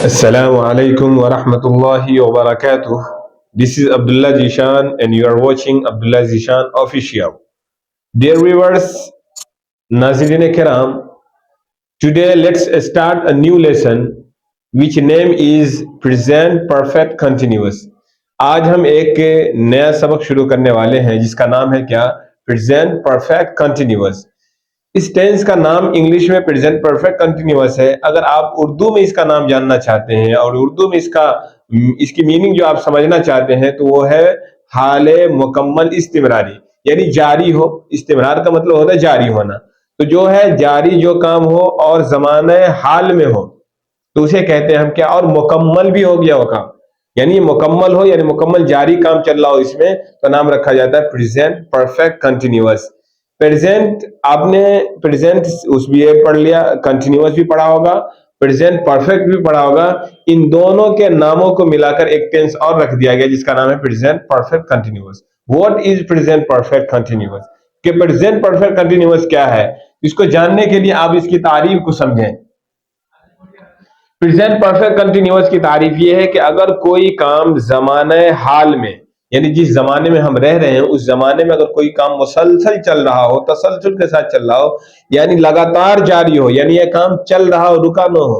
Assalamu alaikum wa rahmatullahi wa barakatuh. This is Abdullah Zishan and you are watching Abdullah Zishan Official. Dear viewers, Nazirin Kiram, today let's start a new lesson which name is Present Perfect Continuous. आज हम एक नया सबक शुरू करने वाले हैं जिसका नाम है क्या? Present Perfect Continuous. इस टेंस का नाम इंग्लिश में प्रेजेंट परफेक्ट कंटिन्यूअस है। अगर आप उर्दू में इसका नाम जानना चाहते हैं और उर्दू में इसकी मीनिंग जो आप समझना चाहते हैं तो वो है हाले मुकम्मल इस्तिमरारी, यानी जारी हो। इस्तिमरार का मतलब होता है जारी होना। तो जो है जारी जो काम हो और जमाने हाल में हो तो उसे कहते हैं हम क्या, और मुकम्मल भी हो गया वो काम, यानी मुकम्मल हो, यानी मुकम्मल जारी काम चल रहा हो इसमें, तो नाम रखा जाता है प्रेजेंट परफेक्ट कंटिन्यूअस। प्रेजेंट आपने प्रेजेंट उस भी पढ़ लिया, कंटिन्यूअस भी पढ़ा होगा, प्रेजेंट परफेक्ट भी पढ़ा होगा। इन दोनों के नामों को मिलाकर एक टेंस और रख दिया गया जिसका नाम है present perfect continuous. What is present perfect continuous? कि प्रेजेंट परफेक्ट कंटिन्यूअस क्या है, इसको जानने के लिए आप इसकी तारीफ को समझें। प्रेजेंट परफेक्ट कंटिन्यूअस की तारीफ ये है कि अगर कोई काम जमाने हाल में, यानी जिस जमाने में हम रह रहे हैं उस जमाने में अगर कोई काम मुसलसल चल रहा हो, तसलसल के साथ चल रहा हो, यानी लगातार जारी हो, यानी यह काम चल रहा हो, रुका न हो,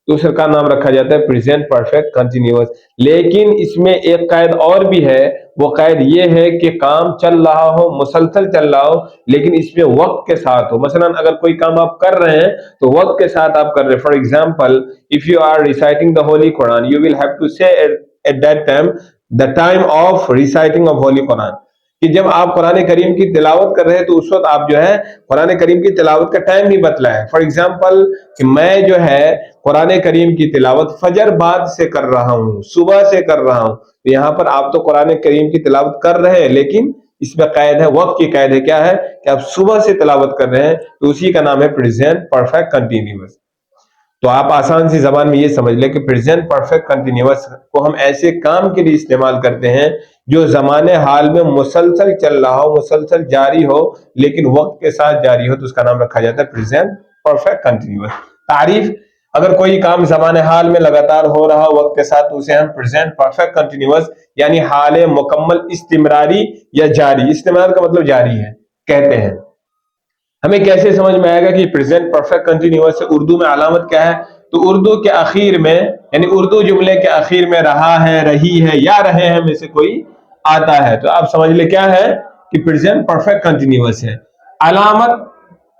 तो उसका नाम रखा जाता है प्रेजेंट परफेक्ट कंटिन्यूअस। लेकिन इसमें एक कैद और भी है, वो कैद ये है कि काम चल रहा हो, मुसलसल चल रहा हो, लेकिन इसमें वक्त के साथ हो। मसलन अगर कोई काम आप कर रहे हैं तो वक्त के साथ आप कर रहे हैं। For example, if you are reciting the holy Quran, you will have to say at that time the time of reciting of holy Quran, कि जब आप कुरान करीम की तिलावत कर रहे हैं तो उस वक्त आप जो है कुरान करीम की तिलावत का टाइम भी बतला है। फॉर एग्जाम्पल कि मैं जो है कुरान करीम की तिलावत फजर बाद से कर रहा हूँ, सुबह से कर रहा हूँ, तो यहाँ पर आप तो कुरान करीम की तिलावत कर रहे हैं, लेकिन इसमें कैद है, वक्त की कैद है। क्या है कि आप सुबह से तिलावत कर रहे हैं, तो उसी का नाम है प्रेजेंट परफेक्ट कंटिन्यूअस। तो आप आसान सी जबान में ये समझ लें कि प्रेजेंट परफेक्ट कंटिन्यूअस को हम ऐसे काम के लिए इस्तेमाल करते हैं जो जमाने हाल में मुसलसल चल रहा हो, मुसलसल जारी हो, लेकिन वक्त के साथ जारी हो, तो उसका नाम रखा जाता है प्रेजेंट परफेक्ट कंटिन्यूअस। तारीफ, अगर कोई काम जमाने हाल में लगातार हो रहा हो वक्त के साथ, तो उसे हम प्रेजेंट परफेक्ट कंटिन्यूअस यानी हाल मुकम्मल इस्तिमरारी या जारी, इस्तिमरार का मतलब जारी है, कहते हैं। हमें कैसे समझ में आएगा कि प्रेजेंट परफेक्ट कंटिन्यूअस है? उर्दू में अलामत क्या है? तो उर्दू के आखिर में, यानी उर्दू जुमले के आखिर में रहा है, रही है या रहे हैं में से कोई आता है, तो आप समझ ले क्या है कि प्रेजेंट परफेक्ट कंटिन्यूअस है। अलामत,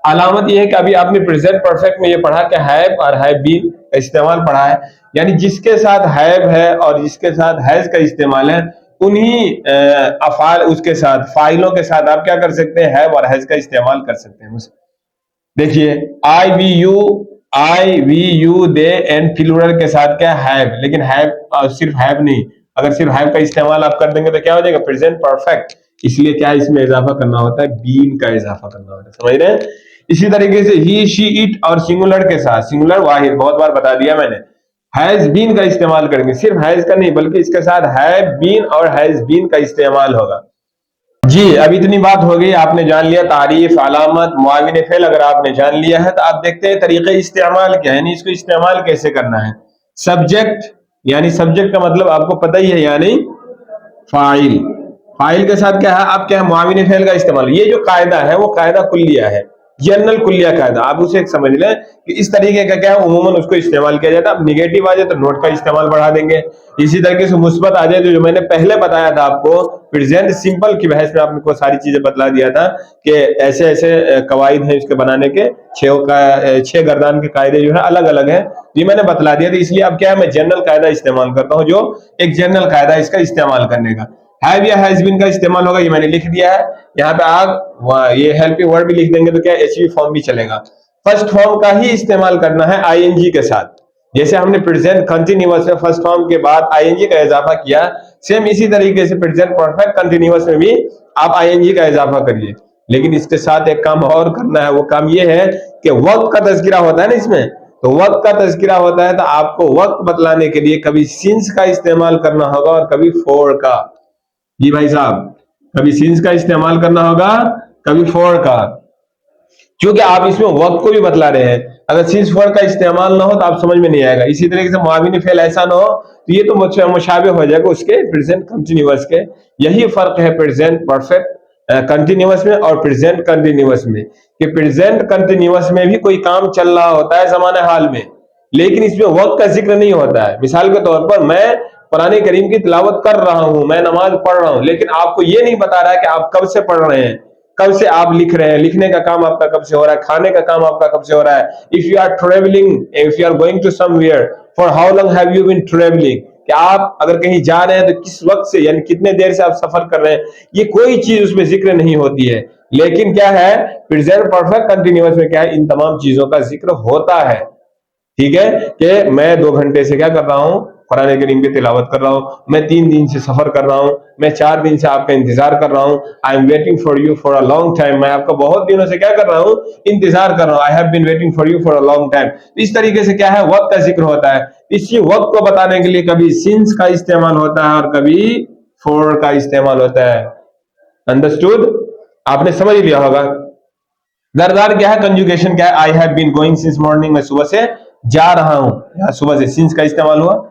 अलामत यह है कि अभी आपने प्रेजेंट परफेक्ट में ये पढ़ा कि हैव और हैव बीन का इस्तेमाल पढ़ा है, यानी जिसके साथ हैव है और जिसके साथ हैज का इस्तेमाल है, उन्हीं अफाल उसके साथ, फाइलों के साथ आप क्या कर सकते हैं, हैव और हैज का इस्तेमाल कर सकते हैं। देखिए, I we you they and plural के साथ क्या हैव, लेकिन हैव सिर्फ हैव नहीं, अगर सिर्फ हैव का इस्तेमाल आप कर देंगे तो क्या हो जाएगा, प्रेजेंट परफेक्ट। इसलिए क्या इसमें इजाफा करना होता है, बीन का इजाफा करना होता है, समझ रहे हैं। इसी तरीके से ही शी इट और सिंगुलर के साथ, सिंगुलर वाहिद बहुत बार बता दिया मैंने, हैज बीन का इस्तेमाल करेंगे, सिर्फ हैज का नहीं बल्कि इसके साथ हैव बीन और हैज बीन का इस्तेमाल होगा। जी, अब इतनी बात हो गई, आपने जान लिया तारीफ, अलामत, मुआविन फेल अगर आपने जान लिया है, तो आप देखते हैं तरीके इस्तेमाल क्या है, यानी इसको इस्तेमाल कैसे करना है। सब्जेक्ट, यानी सब्जेक्ट का मतलब आपको पता ही है, यानी फाइल। फाइल के साथ क्या है, आप क्या है, मुआविन फेल का इस्तेमाल। ये जो कायदा है वो कायदा कुल्लिया है, जनरल कुल्लिया कायदा, आप उसे एक समझ लें कि इस तरीके का क्या है उमूमन उसको इस्तेमाल किया जाता है। अब निगेटिव आ जाए तो नोट का इस्तेमाल बढ़ा देंगे, इसी तरीके से मुस्बत आ जाए तो जो मैंने पहले बताया था आपको प्रेजेंट सिंपल की बहस में आपको सारी चीजें बतला दिया था कि ऐसे ऐसे कवायद हैं इसके बनाने के, छह गर्दान के कायदे जो है अलग अलग है, ये मैंने बतला दिया था। इसलिए अब क्या है, मैं जनरल कायदा इस्तेमाल करता हूँ, जो एक जनरल कायदा इसका इस्तेमाल करने का। हैव या हैज बीन का इस्तेमाल होगा, ये मैंने लिख दिया है। यहाँ पे आग ये हेल्पिंग वर्ड भी लिख देंगे तो क्या एचवी फॉर्म भी चलेगा। फर्स्ट फॉर्म का ही इस्तेमाल करना है आईएनजी के साथ, जैसे हमने प्रेजेंट कंटिन्यूअस में फर्स्ट फॉर्म के बाद आईएनजी का इजाफा किया, सेम इसी तरीके से प्रेजेंट परफेक्ट कंटिन्यूअस में भी आप आईएनजी का इजाफा करिए। लेकिन इसके साथ एक काम और करना है, वो काम ये है कि वक्त का तज़किरा होता है ना इसमें, तो वक्त का तज़किरा होता है तो आपको वक्त बतलाने के लिए कभी सिंस का इस्तेमाल करना होगा और कभी फॉर का। जी भाई साहब, कभी सिंस का इस्तेमाल करना होगा, कभी फॉर का। क्योंकि आप इसमें वक्त को भी बतला रहे हैं। अगर सिंस फॉर का इस्तेमाल ना हो तो आप समझ में नहीं आएगा। इसी तरीके से माविन फेल ऐसा ना हो तो ये तो मुशाबे हो जाएगा उसके प्रेजेंट कंटिन्यूअस के। यही फर्क है प्रेजेंट परफेक्ट कंटिन्यूअस में और प्रेजेंट कंटिन्यूअस में, कि प्रेजेंट कंटिन्यूअस में भी कोई काम चल रहा होता है जमाने हाल में, लेकिन इसमें वक्त का जिक्र नहीं होता है। मिसाल के तौर पर मैं कुरान करीम की तिलावत कर रहा हूं, मैं नमाज पढ़ रहा हूं, लेकिन आपको ये नहीं बता रहा है कि आप कब से पढ़ रहे हैं, कब से आप लिख रहे हैं, लिखने का काम आपका कब से हो रहा है, खाने का काम आपका कब से हो रहा है। If you are travelling, if you are going to somewhere, for how long have you been travelling, कि आप अगर कहीं जा रहे हैं तो किस वक्त से, यानी कितने देर से आप सफर कर रहे हैं, ये कोई चीज उसमें जिक्र नहीं होती है। लेकिन क्या है, प्रेजेंट परफेक्ट कंटिन्यूअस में क्या है, इन तमाम चीजों का जिक्र होता है। ठीक है, कि मैं 2 घंटे से क्या कर रहा हूं, कुरान करीम की तिलावत कर रहा हूं, मैं 3 दिन से सफर कर रहा हूं, मैं 4 दिन से आपका इंतजार कर रहा हूं, I am waiting for you for a long time, मैं आपका बहुत दिनों से क्या कर रहा हूं, इंतजार कर रहा हूं, I have been waiting for you for a long time. इस तरीके से क्या है, वक्त का जिक्र होता है। इसी वक्त को बताने के लिए कभी सिंस का इस्तेमाल होता है और कभी फॉर का इस्तेमाल होता है। अंडरस्टूड, आपने समझ लिया होगा। दरदार क्या है, कंजुगेशन क्या है, I have been going since morning, मैं सुबह से जा रहा हूं, यहां सुबह से सिंस का इस्तेमाल हुआ।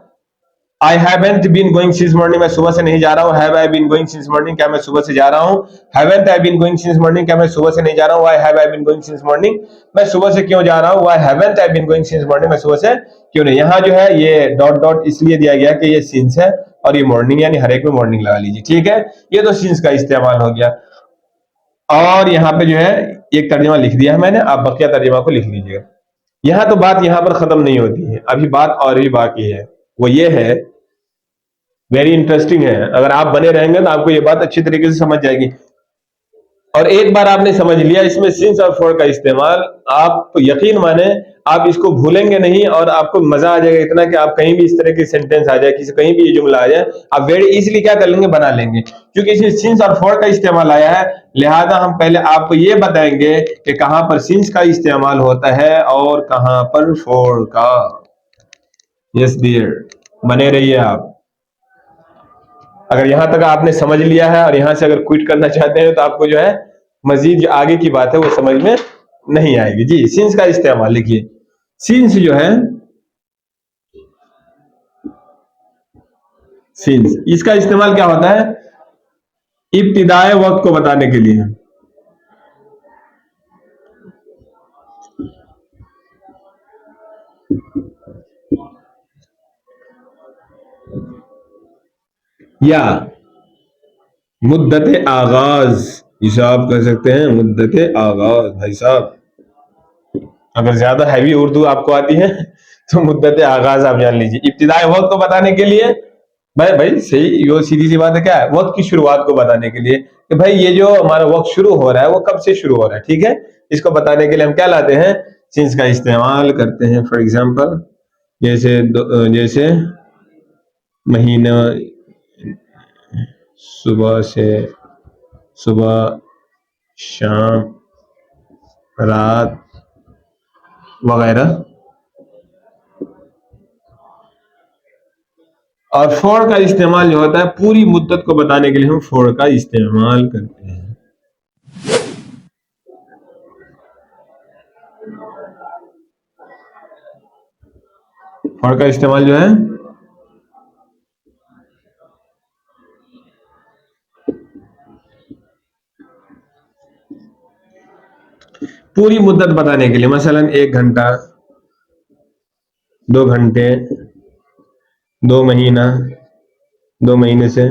I haven't been going since morning, मैं सुबह से नहीं जा रहा हूं, have I been going since morning, क्या मैं सुबह से जा रहा हूं, haven't I been going since morning, क्या मैं सुबह से नहीं जा रहा हूं, why have I been going since morning, मैं सुबह से क्यों जा रहा हूं, why haven't I been going since morning, मैं सुबह से क्यों नहीं। यहां जो है ये डॉट डॉट इसलिए दिया गया कि ये सिंस है और ये मॉर्निंग, यानी हर एक में मॉर्निंग लगा लीजिए। ठीक है, ये तो सिंस का इस्तेमाल हो गया। और यहाँ पे जो है एक तर्जमा लिख दिया है मैंने, आप बकिया तर्जमा को लिख लीजिएगा। यहाँ तो बात यहाँ पर खत्म नहीं होती है, अभी बात और भी बाकी है। वो ये है, वेरी इंटरेस्टिंग है, अगर आप बने रहेंगे तो आपको ये बात अच्छी तरीके से समझ जाएगी। और एक बार आपने समझ लिया इसमें सिंस और फॉर का इस्तेमाल, आप यकीन माने आप इसको भूलेंगे नहीं, और आपको मजा आ जाएगा इतना कि आप कहीं भी इस तरह की सेंटेंस आ जाए, किसी कहीं भी ये जुमला आ जाए, आप वेरी इजीली क्या कर लेंगे, बना लेंगे, क्योंकि इसमें सिंस और फॉर का इस्तेमाल आया है। लिहाजा हम पहले आपको ये बताएंगे कि कहां पर सिंस का इस्तेमाल होता है और कहां पर फॉर का। यस डियर, बने रहिए आप। अगर यहां तक आपने समझ लिया है और यहां से अगर क्विट करना चाहते हैं तो आपको जो है मजीद जो आगे की बात है वो समझ में नहीं आएगी। जी, सिंस का इस्तेमाल लिखिए। सिंस जो है, सिंस इसका इस्तेमाल क्या होता है, इब्तिदाए वक्त को बताने के लिए। या मुद्दत आगाज, इसे आप कह सकते हैं मुद्दत आगाज। भाई साहब, अगर ज्यादा हैवी उर्दू आपको आती है तो मुद्दत आगाज आप जान लीजिए, इब्तिदाई वक्त को बताने के लिए। भाई भाई सही, ये सीधी सी बात है, क्या है, वक्त की शुरुआत को बताने के लिए, कि भाई ये जो हमारा वक्त शुरू हो रहा है वो कब से शुरू हो रहा है। ठीक है, इसको बताने के लिए हम क्या लाते हैं, सिंस का इस्तेमाल करते हैं। फॉर एग्जाम्पल, जैसे महीना, सुबह से, सुबह, शाम, रात वगैरह। और फॉर का इस्तेमाल जो होता है पूरी मुद्दत को बताने के लिए हम फॉर का इस्तेमाल करते हैं। फॉर का इस्तेमाल जो है पूरी मुद्दत बताने के लिए, मसलन 1 घंटा, 2 घंटे, 2 महीना, 2 महीने से।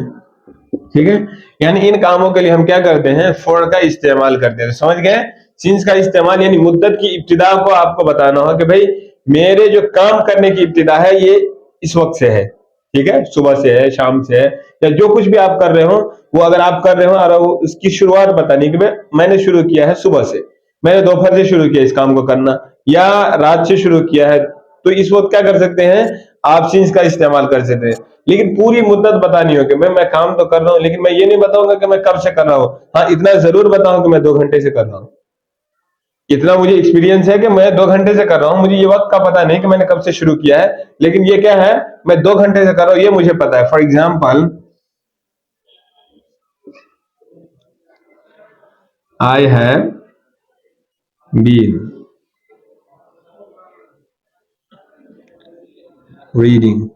ठीक है, यानी इन कामों के लिए हम क्या करते हैं, फॉर का इस्तेमाल करते हैं। समझ गए, सिंस का इस्तेमाल यानी मुद्दत की इब्तिदा को आपको बताना हो कि भाई मेरे जो काम करने की इब्तिदा है ये इस वक्त से है। ठीक है, सुबह से है, शाम से है, या जो कुछ भी आप कर रहे हो, वो अगर आप कर रहे हो और उसकी शुरुआत बतानी कि मैंने शुरू किया है सुबह से, मैंने दोपहर से शुरू किया इस काम को करना, या रात से शुरू किया है, तो इस वक्त क्या कर सकते हैं, आप सिंस का इस्तेमाल कर सकते हैं। लेकिन पूरी मुद्दत बतानी हो कि मैं काम तो कर रहा हूं, लेकिन मैं ये नहीं बताऊंगा कि मैं कब से कर रहा हूं। हाँ, इतना जरूर बताऊं कि मैं 2 घंटे से कर रहा हूं। इतना मुझे एक्सपीरियंस है कि मैं 2 घंटे से कर रहा हूं, मुझे ये वक्त का पता नहीं कि मैंने कब से शुरू किया है, लेकिन ये क्या है, मैं 2 घंटे से कर रहा हूं, ये मुझे पता है। For example, I have been reading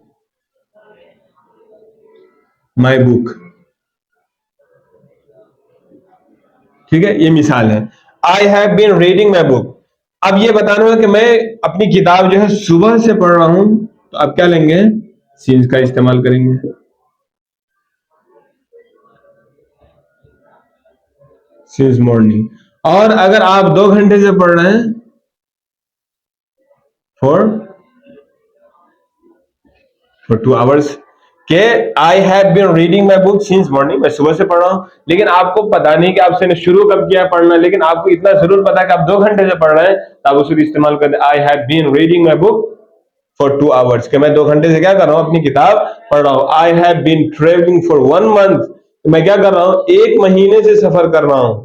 my book। ठीक है, ये मिसाल है। I have been reading my book. अब ये बताना है कि मैं अपनी किताब जो है सुबह से पढ़ रहा हूं, तो अब क्या लेंगे, सीन्स का इस्तेमाल करेंगे। Since morning. और अगर आप 2 घंटे से पढ़ रहे हैं, फॉर 2 आवर्स, के I have been reading my book since morning, मैं सुबह से पढ़ रहा हूं। लेकिन आपको पता नहीं कि आपसे शुरू कब किया पढ़ना, लेकिन आपको इतना जरूर पता है कि आप 2 घंटे से पढ़ रहे हैं, तो आप उसको इस्तेमाल करते हैं, I have been reading my book for 2 hours, कि मैं 2 घंटे से क्या कर रहा हूं, अपनी किताब पढ़ रहा हूं। I have been travelling for 1 month, मैं क्या कर रहा हूं, 1 महीने से सफर कर रहा हूं।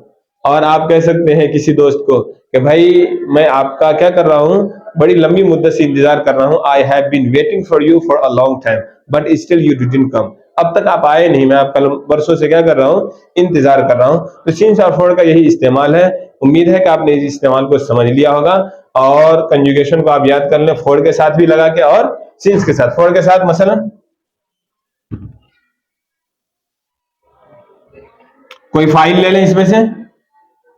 और आप कह सकते हैं किसी दोस्त को कि भाई मैं आपका क्या कर रहा हूं, बड़ी लंबी मुद्दत से इंतजार कर रहा हूं। I have been waiting for you for a long time but still you didn't come, अब तक आप आए नहीं, मैं आपका वर्षों से क्या कर रहा हूं, इंतजार कर रहा हूं। तो सिंस और फॉर का यही इस्तेमाल है। उम्मीद है कि आपने इस इस्तेमाल को समझ लिया होगा, और कंजुगेशन को आप याद कर लें, फॉर के साथ भी लगा के और सिंस के साथ। फॉर के साथ मसलन कोई फाइल ले लें, इसमें से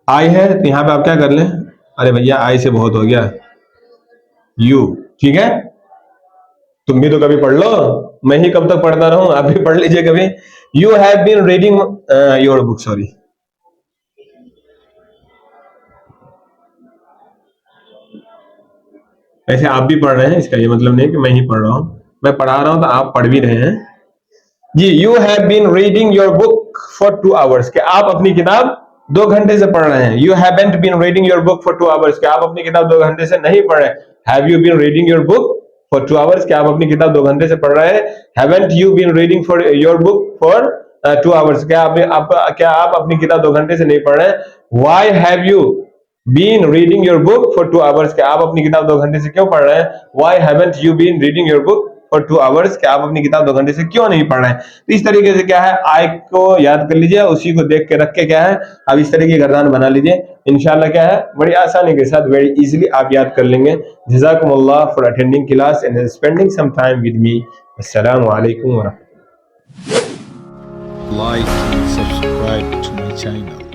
आई है, तो यहां पे आप क्या कर लें, अरे भैया आई से बहुत हो गया, यू, ठीक है। तुम भी तो कभी पढ़ लो, मैं ही कब तक पढ़ता रहूं, आप भी पढ़ लीजिए कभी। You have been reading your book, sorry. वैसे आप भी पढ़ रहे हैं, इसका ये मतलब नहीं कि मैं ही पढ़ रहा हूं, मैं पढ़ा रहा हूं तो आप पढ़ भी रहे हैं जी। You have been reading your book for 2 hours, कि आप अपनी किताब 2 घंटे से पढ़ रहे हैं। You haven't been reading your book for 2 hours, कि आप अपनी किताब 2 घंटे से नहीं पढ़ रहे। Have you been reading your book for 2 hours, कि आप अपनी किताब 2 घंटे से पढ़ रहे हैं। Haven't you been reading for your book for 2 hours, क्या आप अपनी किताब 2 घंटे से नहीं पढ़ रहे हैं। Why have you been reading your book for 2 hours, कि आप अपनी किताब 2 घंटे से क्यों पढ़ रहे हैं। Why haven't you been reading your book for 2 hours, कि आप अपनी किताब 2 घंटे से क्यों नहीं पढ़ रहे हैं। तो इस तरीके से क्या है, आई को याद कर लीजिए, उसी को देख के रख के क्या है, अब इस तरीके की गर्दान बना लीजिए। इंशाल्लाह क्या है, बड़ी आसानी के साथ, वेरी इजीली आप याद कर लेंगे। जज़ाकुमुल्लाह for attending class and spending some time with me. अस्सलामु अलैकुम व रहमतुल्लाह। Like and subscribe to my channel.